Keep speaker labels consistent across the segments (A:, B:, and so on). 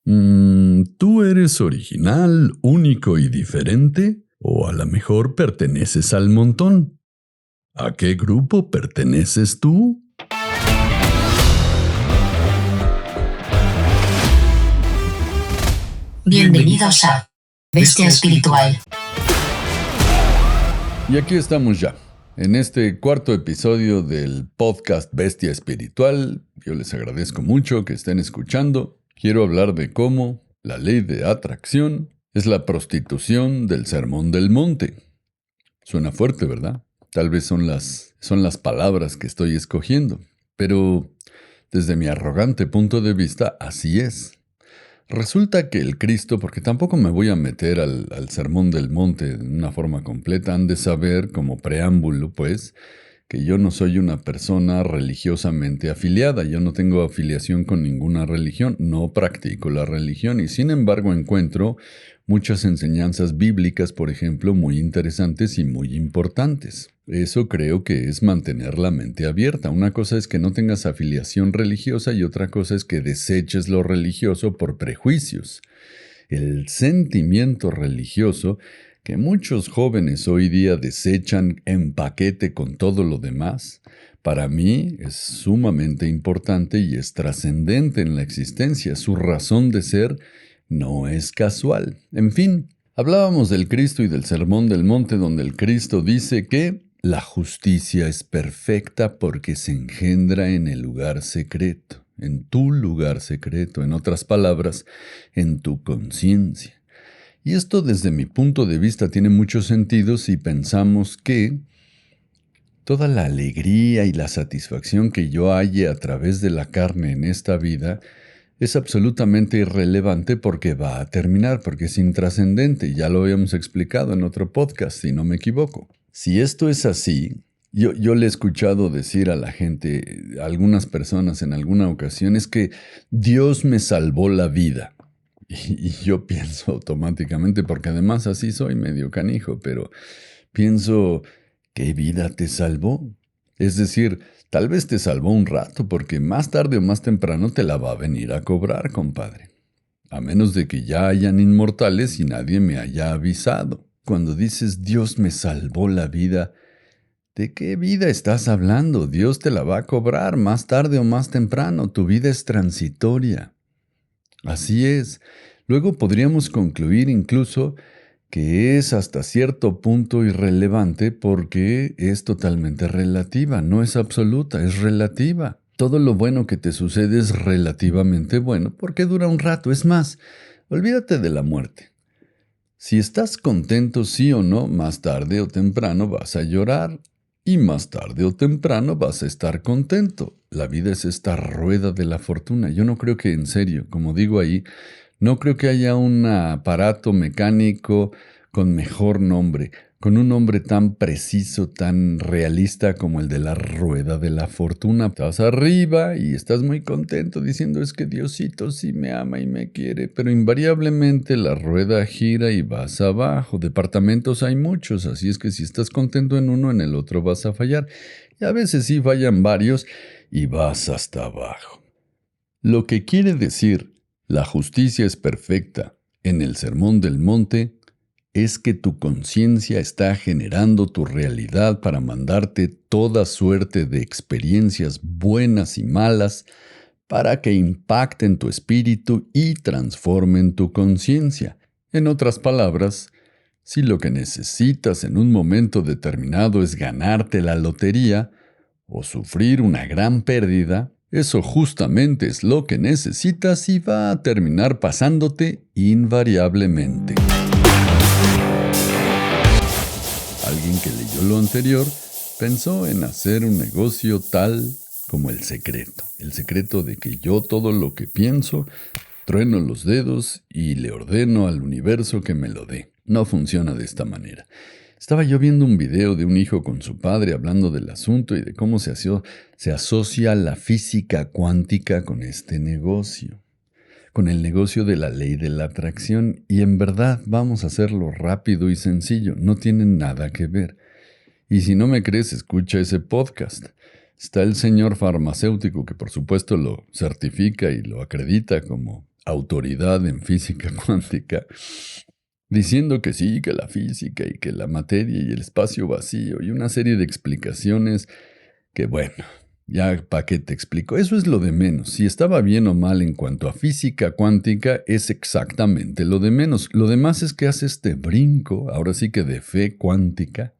A: ¿Tú eres original, único y diferente? ¿O a lo mejor perteneces al montón? ¿A qué grupo perteneces tú?
B: Bienvenidos a Bestia Espiritual.
A: Y aquí estamos ya, en este cuarto episodio del podcast Bestia Espiritual. Yo les agradezco mucho que estén escuchando. Quiero hablar de cómo la ley de atracción es la prostitución del Sermón del Monte. Suena fuerte, ¿verdad? Tal vez son las palabras que estoy escogiendo, pero desde mi arrogante punto de vista, así es. Resulta que el Cristo, porque tampoco me voy a meter al Sermón del Monte de una forma completa, han de saber como preámbulo, pues, que yo no soy una persona religiosamente afiliada, yo no tengo afiliación con ninguna religión, no practico la religión y sin embargo encuentro muchas enseñanzas bíblicas, por ejemplo, muy interesantes y muy importantes. Eso creo que es mantener la mente abierta. Una cosa es que no tengas afiliación religiosa y otra cosa es que deseches lo religioso por prejuicios. El sentimiento religioso que muchos jóvenes hoy día desechan en paquete con todo lo demás, para mí es sumamente importante y es trascendente en la existencia. Su razón de ser no es casual. En fin, hablábamos del Cristo y del Sermón del Monte, donde el Cristo dice que la justicia es perfecta porque se engendra en el lugar secreto, en tu lugar secreto, en otras palabras, en tu conciencia. Y esto desde mi punto de vista tiene mucho sentido si pensamos que toda la alegría y la satisfacción que yo halle a través de la carne en esta vida es absolutamente irrelevante porque va a terminar, porque es intrascendente. Ya lo habíamos explicado en otro podcast, si no me equivoco. Si esto es así, yo le he escuchado decir a la gente, a algunas personas en alguna ocasión, es que Dios me salvó la vida. Y yo pienso automáticamente, porque además así soy medio canijo, pero pienso, ¿qué vida te salvó? Es decir, tal vez te salvó un rato, porque más tarde o más temprano te la va a venir a cobrar, compadre. A menos de que ya hayan inmortales y nadie me haya avisado. Cuando dices, Dios me salvó la vida, ¿de qué vida estás hablando? Dios te la va a cobrar más tarde o más temprano. Tu vida es transitoria. Así es. Luego podríamos concluir incluso que es hasta cierto punto irrelevante porque es totalmente relativa, no es absoluta, es relativa. Todo lo bueno que te sucede es relativamente bueno porque dura un rato. Es más, olvídate de la muerte. Si estás contento sí o no, más tarde o temprano vas a llorar y más tarde o temprano vas a estar contento. La vida es esta rueda de la fortuna. Yo no creo que, en serio, como digo ahí, no creo que haya un aparato mecánico con mejor nombre, con un nombre tan preciso, tan realista como el de la rueda de la fortuna. Estás arriba y estás muy contento diciendo es que Diosito sí me ama y me quiere, pero invariablemente la rueda gira y vas abajo. Departamentos hay muchos, así es que si estás contento en uno, en el otro vas a fallar. Y a veces sí fallan varios y vas hasta abajo. Lo que quiere decir la justicia es perfecta en el Sermón del Monte es que tu conciencia está generando tu realidad para mandarte toda suerte de experiencias buenas y malas para que impacten tu espíritu y transformen tu conciencia. En otras palabras, si lo que necesitas en un momento determinado es ganarte la lotería o sufrir una gran pérdida, eso justamente es lo que necesitas y va a terminar pasándote invariablemente. Alguien que leyó lo anterior pensó en hacer un negocio tal como el secreto de que yo todo lo que pienso, trueno los dedos y le ordeno al universo que me lo dé. No funciona de esta manera. Estaba yo viendo un video de un hijo con su padre hablando del asunto y de cómo se asocia la física cuántica con este negocio, con el negocio de la ley de la atracción, y en verdad vamos a hacerlo rápido y sencillo, no tienen nada que ver. Y si no me crees, escucha ese podcast. Está el señor farmacéutico que por supuesto lo certifica y lo acredita como autoridad en física cuántica, diciendo que sí, que la física y que la materia y el espacio vacío y una serie de explicaciones que, bueno, ya para qué te explico. Eso es lo de menos. Si estaba bien o mal en cuanto a física cuántica, es exactamente lo de menos. Lo demás es que hace este brinco, ahora sí que de fe cuántica,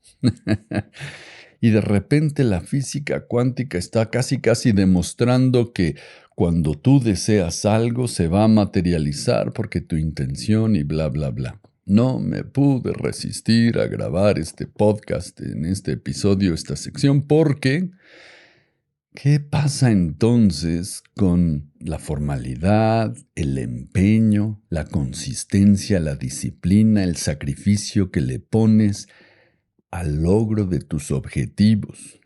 A: y de repente la física cuántica está casi demostrando que cuando tú deseas algo se va a materializar porque tu intención y bla, bla, bla. No me pude resistir a grabar este podcast en este episodio, esta sección, porque ¿qué pasa entonces con la formalidad, el empeño, la consistencia, la disciplina, el sacrificio que le pones al logro de tus objetivos?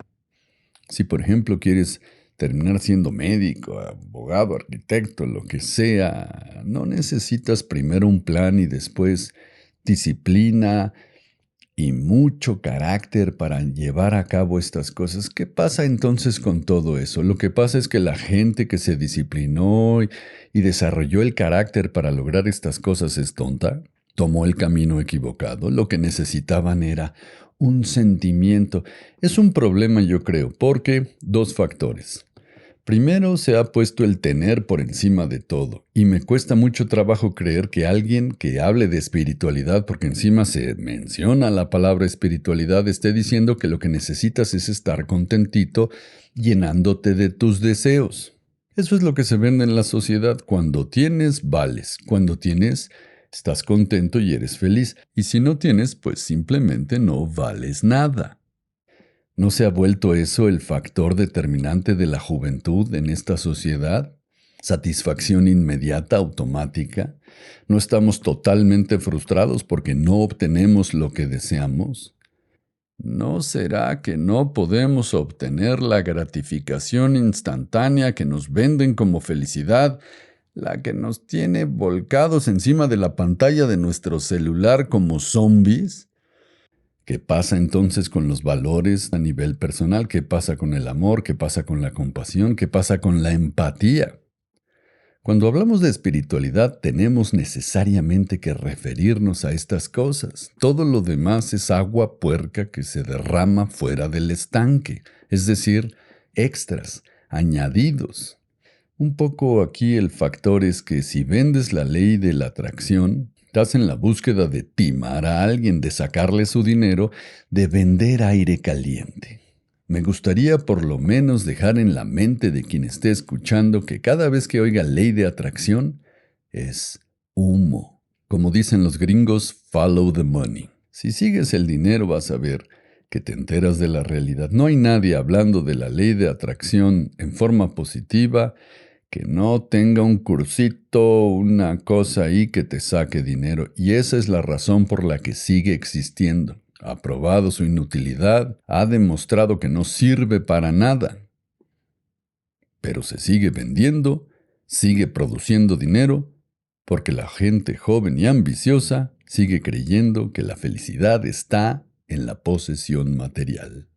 A: Si, por ejemplo, quieres terminar siendo médico, abogado, arquitecto, lo que sea, no necesitas primero un plan y después disciplina y mucho carácter para llevar a cabo estas cosas. ¿Qué pasa entonces con todo eso? Lo que pasa es que la gente que se disciplinó y desarrolló el carácter para lograr estas cosas es tonta, tomó el camino equivocado. Lo que necesitaban era un sentimiento. Es un problema, yo creo, porque dos factores. Primero, se ha puesto el tener por encima de todo, y me cuesta mucho trabajo creer que alguien que hable de espiritualidad, porque encima se menciona la palabra espiritualidad, esté diciendo que lo que necesitas es estar contentito, llenándote de tus deseos. Eso es lo que se vende en la sociedad. Cuando tienes, vales. Cuando tienes, estás contento y eres feliz. Y si no tienes, pues simplemente no vales nada. ¿No se ha vuelto eso el factor determinante de la juventud en esta sociedad? ¿Satisfacción inmediata, automática? ¿No estamos totalmente frustrados porque no obtenemos lo que deseamos? ¿No será que no podemos obtener la gratificación instantánea que nos venden como felicidad, la que nos tiene volcados encima de la pantalla de nuestro celular como zombies? ¿Qué pasa entonces con los valores a nivel personal? ¿Qué pasa con el amor? ¿Qué pasa con la compasión? ¿Qué pasa con la empatía? Cuando hablamos de espiritualidad, tenemos necesariamente que referirnos a estas cosas. Todo lo demás es agua puerca que se derrama fuera del estanque, es decir, extras, añadidos. Un poco aquí el factor es que si vendes la ley de la atracción, estás en la búsqueda de timar a alguien, de sacarle su dinero, de vender aire caliente. Me gustaría por lo menos dejar en la mente de quien esté escuchando que cada vez que oiga ley de atracción, es humo. Como dicen los gringos, follow the money. Si sigues el dinero vas a ver que te enteras de la realidad. No hay nadie hablando de la ley de atracción en forma positiva que no tenga un cursito, una cosa ahí que te saque dinero. Y esa es la razón por la que sigue existiendo. Ha probado su inutilidad, ha demostrado que no sirve para nada. Pero se sigue vendiendo, sigue produciendo dinero, porque la gente joven y ambiciosa sigue creyendo que la felicidad está en la posesión material.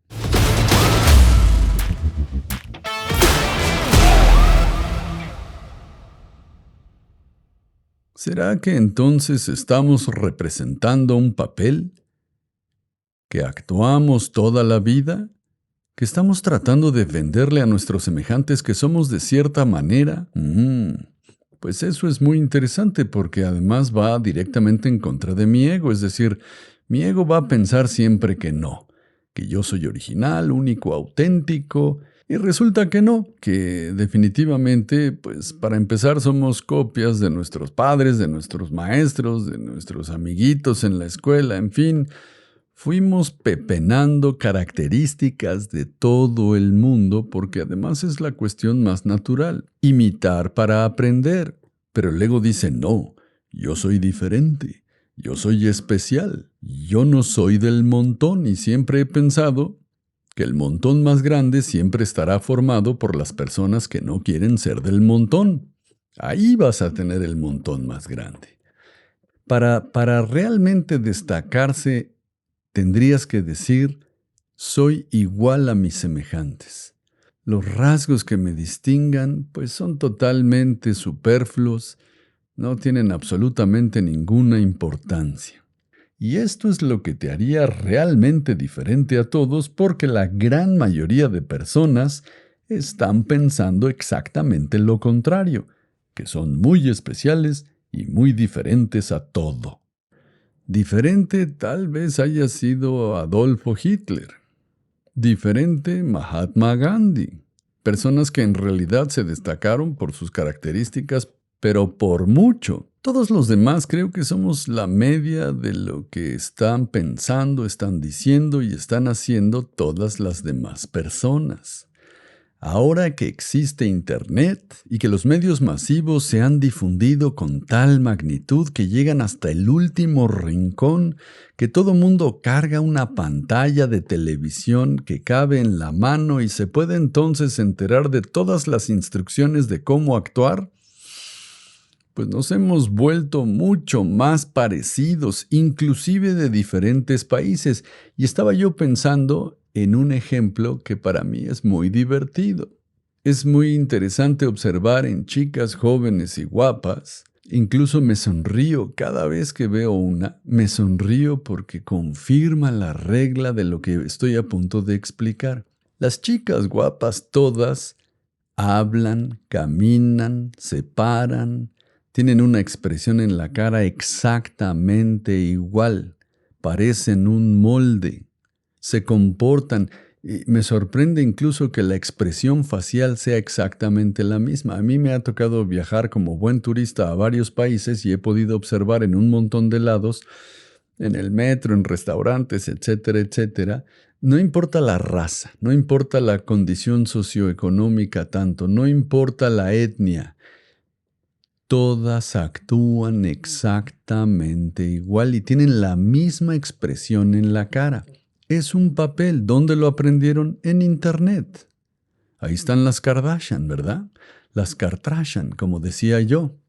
A: ¿Será que entonces estamos representando un papel? ¿Que actuamos toda la vida? ¿Que estamos tratando de venderle a nuestros semejantes que somos de cierta manera? Pues eso es muy interesante porque además va directamente en contra de mi ego, es decir, mi ego va a pensar siempre que no, que yo soy original, único, auténtico. Y resulta que no, que definitivamente, pues para empezar somos copias de nuestros padres, de nuestros maestros, de nuestros amiguitos en la escuela, en fin. Fuimos pepenando características de todo el mundo porque además es la cuestión más natural, imitar para aprender. Pero el ego dice no, yo soy diferente, yo soy especial, yo no soy del montón y siempre he pensado que el montón más grande siempre estará formado por las personas que no quieren ser del montón. Ahí vas a tener el montón más grande. Para realmente destacarse, tendrías que decir, soy igual a mis semejantes. Los rasgos que me distingan, pues son totalmente superfluos, No tienen absolutamente ninguna importancia. Y esto es lo que te haría realmente diferente a todos porque la gran mayoría de personas están pensando exactamente lo contrario, que son muy especiales y muy diferentes a todo. Diferente tal vez haya sido Adolfo Hitler. Diferente Mahatma Gandhi. Personas que en realidad se destacaron por sus características, pero por mucho. Todos los demás creo que somos la media de lo que están pensando, están diciendo y están haciendo todas las demás personas. Ahora que existe Internet y que los medios masivos se han difundido con tal magnitud que llegan hasta el último rincón, que todo mundo carga una pantalla de televisión que cabe en la mano y se puede entonces enterar de todas las instrucciones de cómo actuar, pues nos hemos vuelto mucho más parecidos, inclusive de diferentes países. Y estaba yo pensando en un ejemplo que para mí es muy divertido. Es muy interesante observar en chicas jóvenes y guapas. Incluso me sonrío cada vez que veo una. Me sonrío porque confirma la regla de lo que estoy a punto de explicar. Las chicas guapas todas hablan, caminan, se paran, tienen una expresión en la cara exactamente igual, parecen un molde, se comportan, y me sorprende incluso que la expresión facial sea exactamente la misma. A mí me ha tocado viajar como buen turista a varios países y he podido observar en un montón de lados, en el metro, en restaurantes, etcétera, etcétera. No importa la raza, no importa la condición socioeconómica tanto, no importa la etnia. Todas actúan exactamente igual y tienen la misma expresión en la cara. Es un papel. ¿Dónde lo aprendieron? En Internet. Ahí están las Kardashian, ¿verdad? Las Kardashian, como decía yo.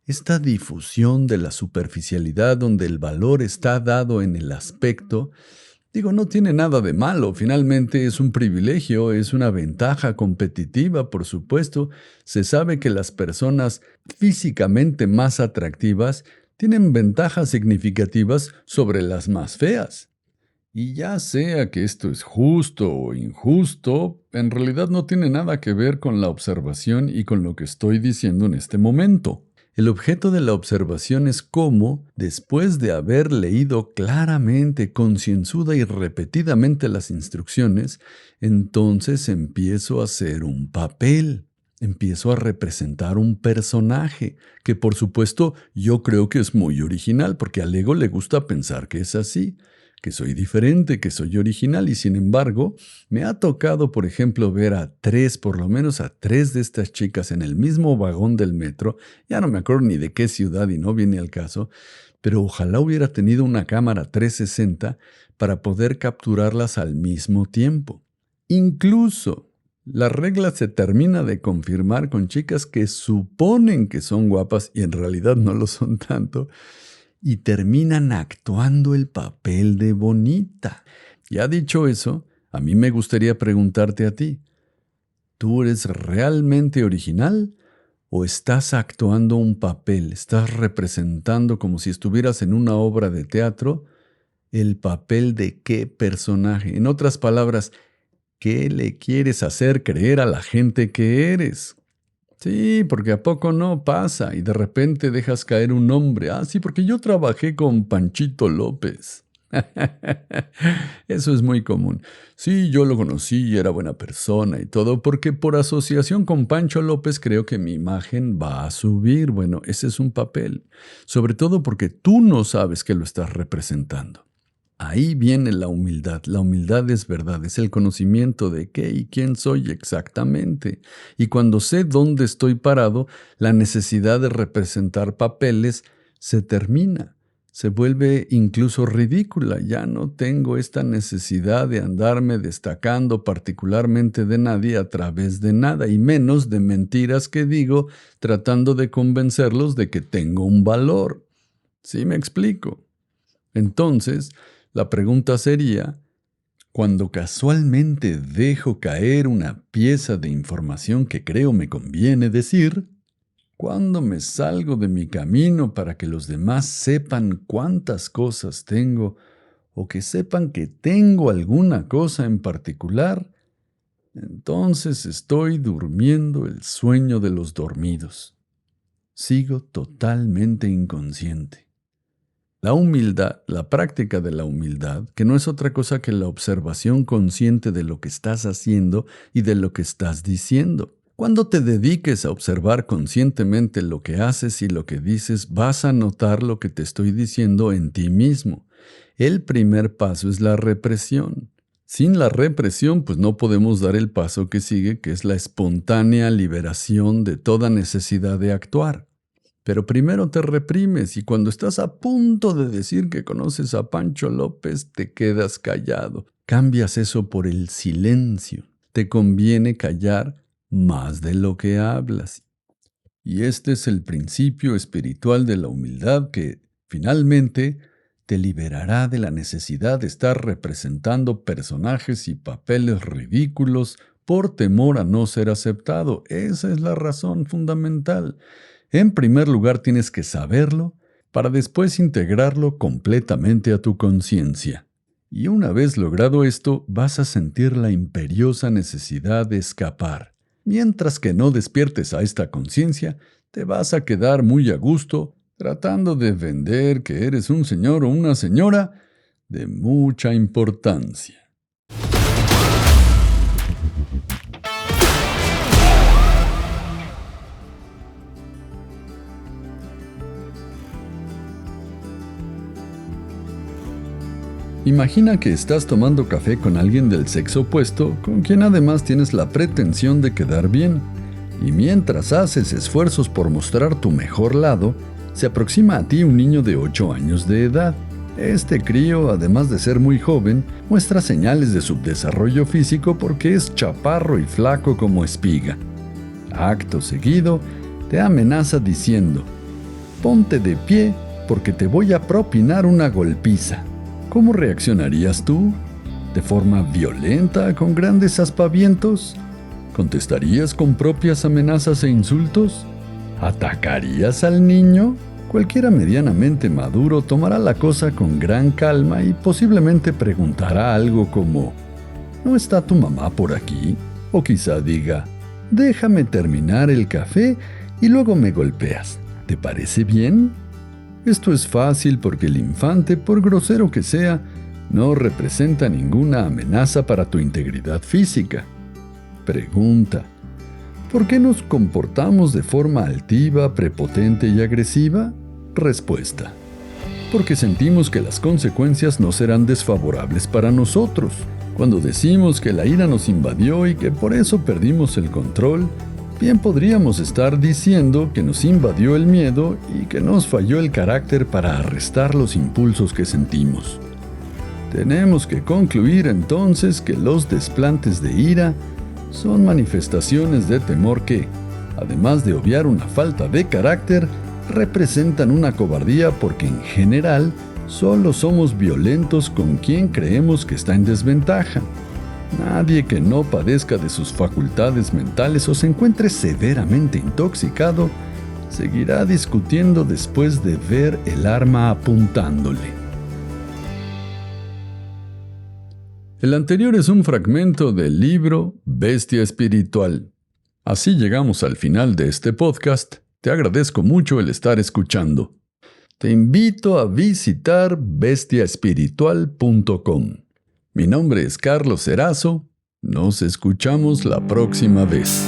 A: Esta difusión de la superficialidad donde el valor está dado en el aspecto, no tiene nada de malo, finalmente es un privilegio, es una ventaja competitiva, por supuesto. Se sabe que las personas físicamente más atractivas tienen ventajas significativas sobre las más feas. Y ya sea que esto es justo o injusto, en realidad no tiene nada que ver con la observación y con lo que estoy diciendo en este momento. El objeto de la observación es cómo, después de haber leído claramente, concienzuda y repetidamente las instrucciones, entonces empiezo a hacer un papel. Empiezo a representar un personaje, que por supuesto yo creo que es muy original, porque al ego le gusta pensar que es así, que soy diferente, que soy original, y sin embargo, me ha tocado, por ejemplo, ver por lo menos a tres de estas chicas en el mismo vagón del metro, ya no me acuerdo ni de qué ciudad y no viene al caso, pero ojalá hubiera tenido una cámara 360 para poder capturarlas al mismo tiempo. Incluso, la regla se termina de confirmar con chicas que suponen que son guapas y en realidad no lo son tanto, y terminan actuando el papel de bonita. Ya dicho eso, a mí me gustaría preguntarte a ti, ¿tú eres realmente original o estás actuando un papel? ¿Estás representando como si estuvieras en una obra de teatro el papel de qué personaje? En otras palabras, ¿qué le quieres hacer creer a la gente que eres? Sí, porque ¿a poco no pasa? Y de repente dejas caer un nombre. Ah, sí, porque yo trabajé con Panchito López. Eso es muy común. Sí, yo lo conocí y era buena persona y todo, porque por asociación con Pancho López creo que mi imagen va a subir. Bueno, ese es un papel. Sobre todo porque tú no sabes que lo estás representando. Ahí viene la humildad. La humildad es verdad, es el conocimiento de qué y quién soy exactamente. Y cuando sé dónde estoy parado, la necesidad de representar papeles se termina. Se vuelve incluso ridícula. Ya no tengo esta necesidad de andarme destacando particularmente de nadie a través de nada, y menos de mentiras que digo tratando de convencerlos de que tengo un valor. ¿Sí me explico? Entonces, la pregunta sería, cuando casualmente dejo caer una pieza de información que creo me conviene decir, ¿Cuándo me salgo de mi camino para que los demás sepan cuántas cosas tengo o que sepan que tengo alguna cosa en particular? Entonces estoy durmiendo el sueño de los dormidos. Sigo totalmente inconsciente. La humildad, la práctica de la humildad, que no es otra cosa que la observación consciente de lo que estás haciendo y de lo que estás diciendo. Cuando te dediques a observar conscientemente lo que haces y lo que dices, vas a notar lo que te estoy diciendo en ti mismo. El primer paso es la represión. Sin la represión, pues no podemos dar el paso que sigue, que es la espontánea liberación de toda necesidad de actuar. Pero primero te reprimes y cuando estás a punto de decir que conoces a Pancho López, te quedas callado. Cambias eso por el silencio. Te conviene callar más de lo que hablas. Y este es el principio espiritual de la humildad que, finalmente, te liberará de la necesidad de estar representando personajes y papeles ridículos por temor a no ser aceptado. Esa es la razón fundamental. En primer lugar, tienes que saberlo para después integrarlo completamente a tu conciencia. Y una vez logrado esto, vas a sentir la imperiosa necesidad de escapar. Mientras que no despiertes a esta conciencia, te vas a quedar muy a gusto tratando de vender que eres un señor o una señora de mucha importancia. Imagina que estás tomando café con alguien del sexo opuesto, con quien además tienes la pretensión de quedar bien. Y mientras haces esfuerzos por mostrar tu mejor lado, se aproxima a ti un niño de 8 años de edad. Este crío, además de ser muy joven, muestra señales de subdesarrollo físico porque es chaparro y flaco como espiga. Acto seguido, te amenaza diciendo: «Ponte de pie porque te voy a propinar una golpiza». ¿Cómo reaccionarías tú? ¿De forma violenta, con grandes aspavientos? ¿Contestarías con propias amenazas e insultos? ¿Atacarías al niño? Cualquiera medianamente maduro tomará la cosa con gran calma y posiblemente preguntará algo como: ¿no está tu mamá por aquí? O quizá diga: déjame terminar el café y luego me golpeas. ¿Te parece bien? Esto es fácil porque el infante, por grosero que sea, no representa ninguna amenaza para tu integridad física. Pregunta: ¿por qué nos comportamos de forma altiva, prepotente y agresiva? Respuesta: porque sentimos que las consecuencias no serán desfavorables para nosotros. Cuando decimos que la ira nos invadió y que por eso perdimos el control, bien podríamos estar diciendo que nos invadió el miedo y que nos falló el carácter para arrestar los impulsos que sentimos. Tenemos que concluir entonces que los desplantes de ira son manifestaciones de temor que, además de obviar una falta de carácter, representan una cobardía porque en general solo somos violentos con quien creemos que está en desventaja. Nadie que no padezca de sus facultades mentales o se encuentre severamente intoxicado seguirá discutiendo después de ver el arma apuntándole. El anterior es un fragmento del libro Bestia Espiritual. Así llegamos al final de este podcast. Te agradezco mucho el estar escuchando. Te invito a visitar bestiaespiritual.com. Mi nombre es Carlos Erazo. Nos escuchamos la próxima vez.